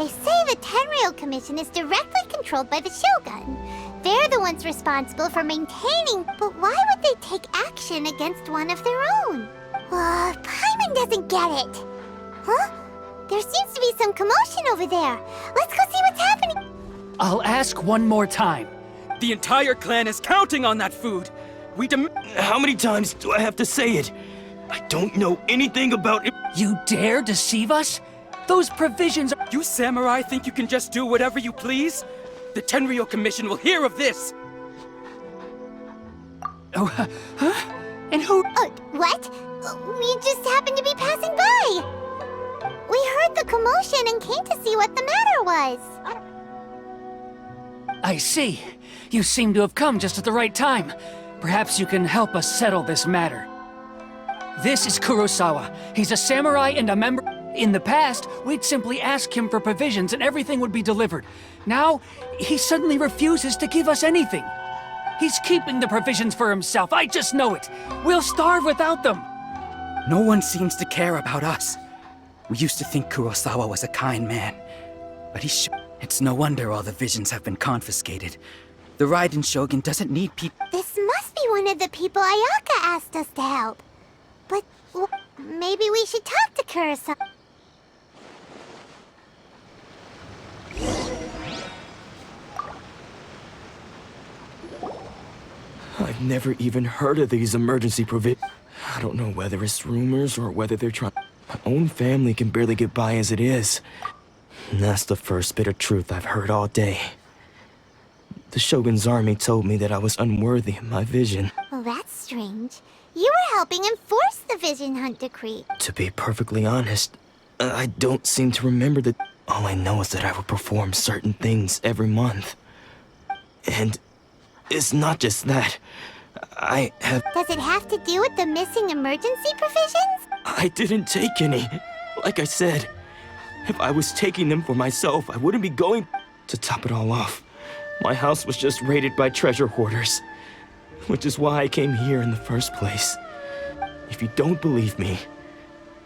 They say the Tenryou Commission is directly controlled by the Shogun. They're the ones responsible for maintaining, but why would they take action against one of their own? Paimon doesn't get it. Huh? There seems to be some commotion over there. Let's go see what's happening. I'll ask one more time. The entire clan is counting on that food. How many times do I have to say it? I don't know anything about it. You dare deceive us? Those provisions are— You samurai think you can just do whatever you please? The Tenryou Commission will hear of this! Oh, huh? And who— What? We just happened to be passing by. We heard the commotion and came to see what the matter was. I see. You seem to have come just at the right time. Perhaps you can help us settle this matter. This is Kurosawa. He's a samurai and a member— In the past, we'd simply ask him for provisions and everything would be delivered. Now, he suddenly refuses to give us anything. He's keeping the provisions for himself, I just know it. We'll starve without them. No one seems to care about us. We used to think Kurosawa was a kind man, but it's no wonder all the visions have been confiscated. The Raiden Shogun doesn't need people. This must be one of the people Ayaka asked us to help. But maybe we should talk to Kurosawa. I've never even heard of these emergency provisions. I don't know whether it's rumors or whether they're trying. My own family can barely get by as it is. And that's the first bit of truth I've heard all day. The Shogun's army told me that I was unworthy of my vision. Well, that's strange. You were helping enforce the Vision Hunt Decree. To be perfectly honest, I don't seem to remember that. All I know is that I would perform certain things every month. And it's not just that. I have... Does it have to do with the missing emergency provisions? I didn't take any. Like I said, if I was taking them for myself, I wouldn't be going... To top it all off, my house was just raided by treasure hoarders. Which is why I came here in the first place. If you don't believe me,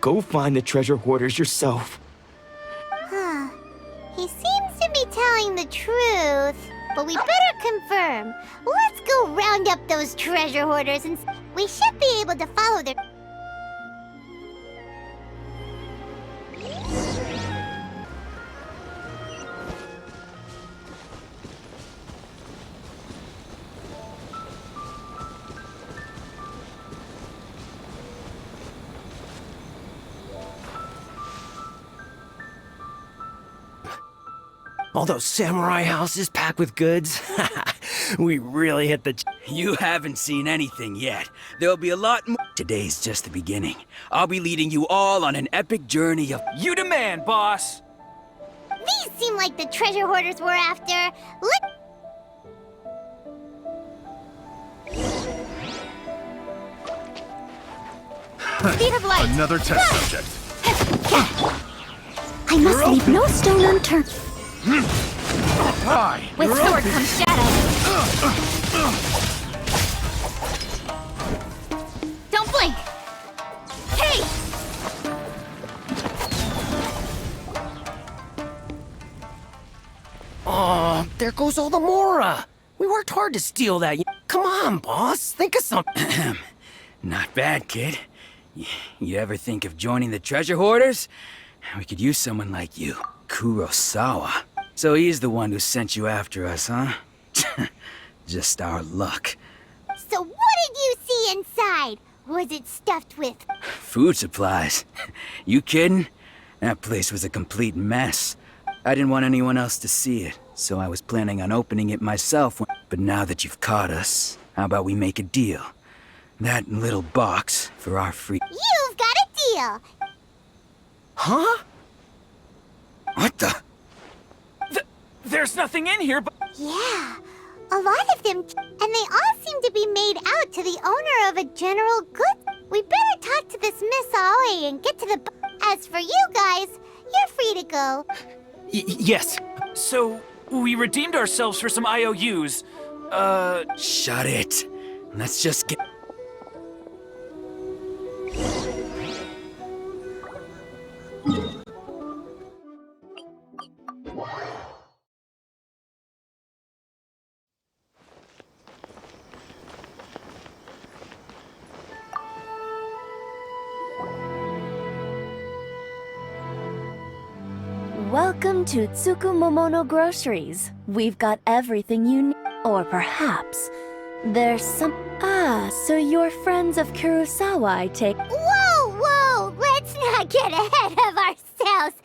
go find the treasure hoarders yourself. Huh. He seems to be telling the truth. But we better confirm. Let's go round up those treasure hoarders and we should be able to follow their... All those samurai houses packed with goods. We really hit the... You haven't seen anything yet. There'll be a lot more. Today's just the beginning. I'll be leading you all on an epic journey of... You demand, boss! These seem like the treasure hoarders we're after. Speed of light! Another test subject. I must leave no stone unturned. Hi. With sword comes shadow. Don't blink! Hey! Oh, there goes all the Mora. We worked hard to steal that. Come on, boss. Think of something. Not bad, kid. You ever think of joining the treasure hoarders? We could use someone like you. Kurosawa. So he's the one who sent you after us, huh? Just our luck. So what did you see inside? Was it stuffed with... Food supplies. You kidding? That place was a complete mess. I didn't want anyone else to see it, so I was planning on opening it myself. But now that you've caught us, how about we make a deal? That little box for our free... You've got a deal! Huh? What the? There's nothing in here but— Yeah, a lot of them, and they all seem to be made out to the owner of a general good. We better talk to this Miss Aoi and get to the... As for you guys, you're free to go. Yes. So, we redeemed ourselves for some IOUs. Shut it. Let's just get... Welcome to Tsukumomono Groceries. We've got everything you need. Or perhaps there's some... Ah, so you're friends of Kurosawa, I take... Whoa, whoa! Let's not get ahead of ourselves.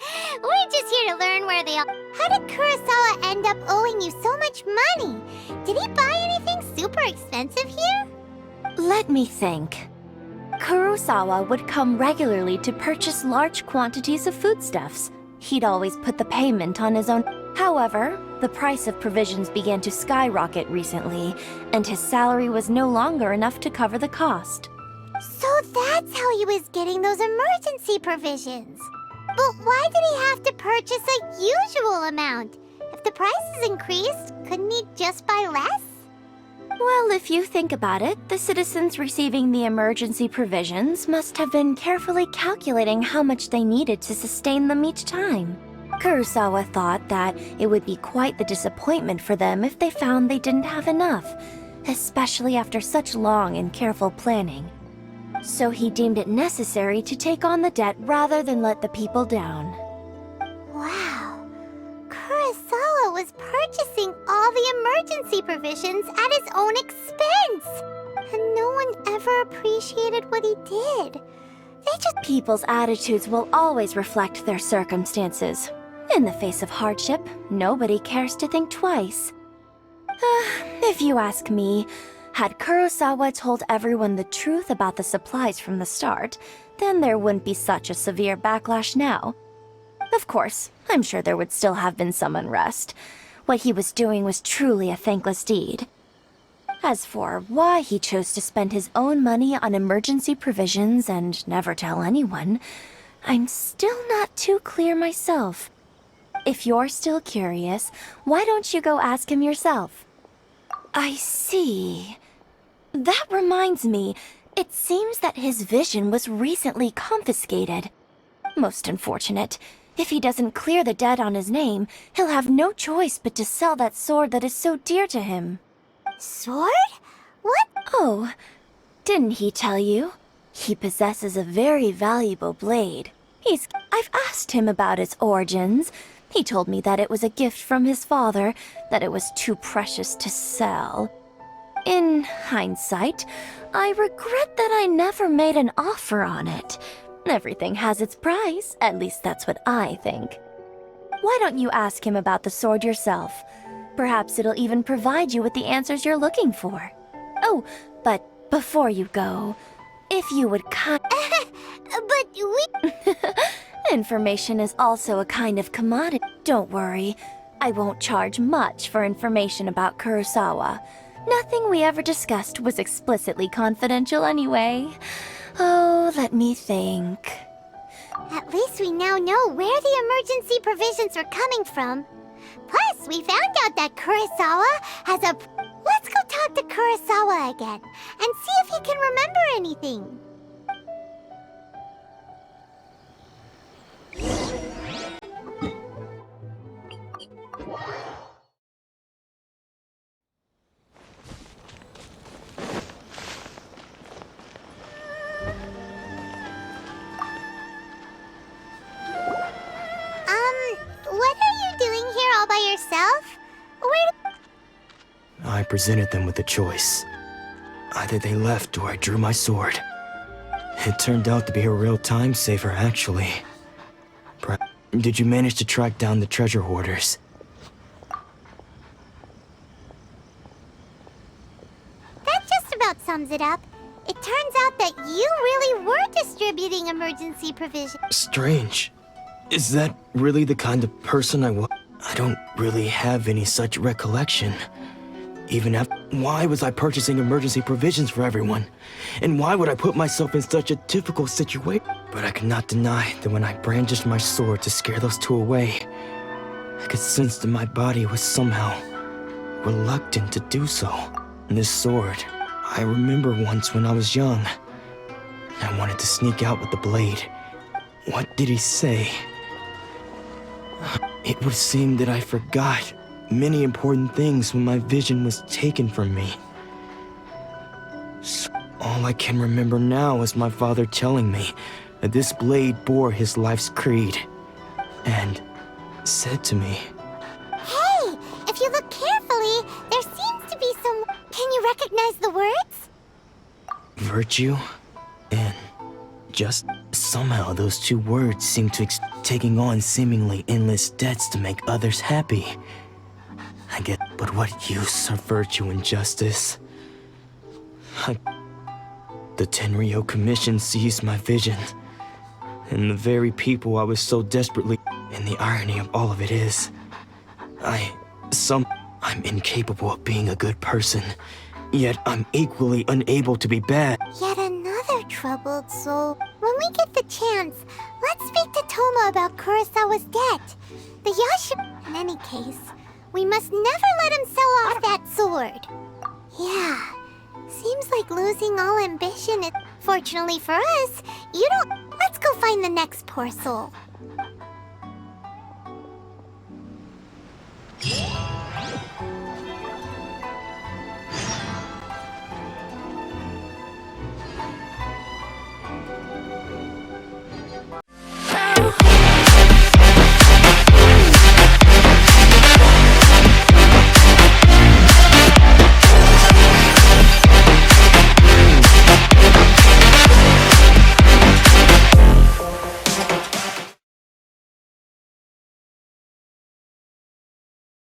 We're just here to learn where they are. How did Kurosawa end up owing you so much money? Did he buy anything super expensive here? Let me think. Kurosawa would come regularly to purchase large quantities of foodstuffs. He'd always put the payment on his own. However, the price of provisions began to skyrocket recently, and his salary was no longer enough to cover the cost. So that's how he was getting those emergency provisions. But why did he have to purchase a usual amount? If the prices increased, couldn't he just buy less? Well, if you think about it, the citizens receiving the emergency provisions must have been carefully calculating how much they needed to sustain them each time. Kurosawa thought that it would be quite the disappointment for them if they found they didn't have enough, especially after such long and careful planning. So he deemed it necessary to take on the debt rather than let the people down. Wow. Kurosawa was purchasing all the emergency provisions at his own expense. And no one ever appreciated what he did. People's attitudes will always reflect their circumstances. In the face of hardship, nobody cares to think twice. If you ask me, had Kurosawa told everyone the truth about the supplies from the start, then there wouldn't be such a severe backlash now. Of course, I'm sure there would still have been some unrest. What he was doing was truly a thankless deed. As for why he chose to spend his own money on emergency provisions and never tell anyone, I'm still not too clear myself. If you're still curious, why don't you go ask him yourself? I see. That reminds me, it seems that his vision was recently confiscated. Most unfortunate. If he doesn't clear the debt on his name, he'll have no choice but to sell that sword that is so dear to him. Sword? What? Oh, didn't he tell you? He possesses a very valuable blade. I've asked him about its origins. He told me that it was a gift from his father, that it was too precious to sell. In hindsight, I regret that I never made an offer on it. Everything has its price, at least that's what I think. Why don't you ask him about the sword yourself? Perhaps it'll even provide you with the answers you're looking for. Oh, but before you go, if you would But we... Information is also a kind of commodity. Don't worry, I won't charge much for information about Kurosawa. Nothing we ever discussed was explicitly confidential anyway. Oh, let me think. At least we now know where the emergency provisions are coming from. Plus, we found out that Kurosawa has a... Let's go talk to Kurosawa again, and see if he can remember anything. What are you doing here all by yourself? I presented them with a choice. Either they left or I drew my sword. It turned out to be a real time saver, actually. Did you manage to track down the treasure hoarders? That just about sums it up. It turns out that you really were distributing emergency provisions. Strange. Is that really the kind of person I was? I don't really have any such recollection. Even after... Why was I purchasing emergency provisions for everyone? And why would I put myself in such a difficult situation? But I could not deny that when I brandished my sword to scare those two away, I could sense that my body was somehow reluctant to do so. And this sword, I remember once when I was young, I wanted to sneak out with the blade. What did he say? It would seem that I forgot many important things when my vision was taken from me. So all I can remember now is my father telling me that this blade bore his life's creed. And said to me. Hey, if you look carefully, there seems to be some... Can you recognize the words? Virtue and just somehow those two words seem to taking on seemingly endless debts to make others happy. I get, but what use are virtue and justice? The Tenryo Commission seized my vision, and the very people I was so desperately... And the irony of all of it is, I'm incapable of being a good person, yet I'm equally unable to be bad. Yet another troubled soul. When we get the chance, let's speak to Toma about Kurosawa's debt. The Yashi... In any case, we must never let him sell off that sword. Yeah, seems like losing all ambition is... Fortunately for us, you don't... Let's go find the next poor soul.